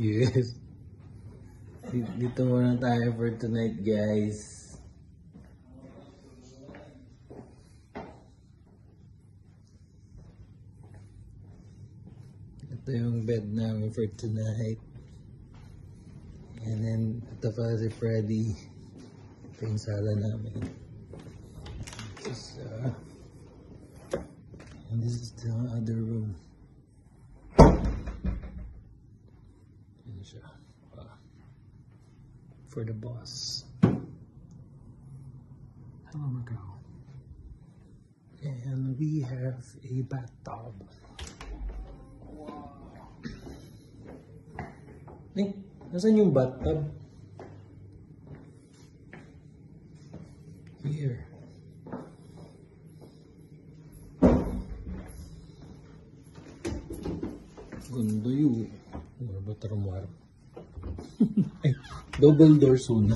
Yes. Dito muna tayo for tonight, guys. Ito yung bed namin for tonight. And then, ito pa si Freddy. Ito yung sala namin. And this is the other room. Yan siya. For the boss. Hello, Macau. And we have a bathtub. Eh, nasan yung bathtub? Here. Ganda yun. Ano ba tarumar? Ay, double door soon.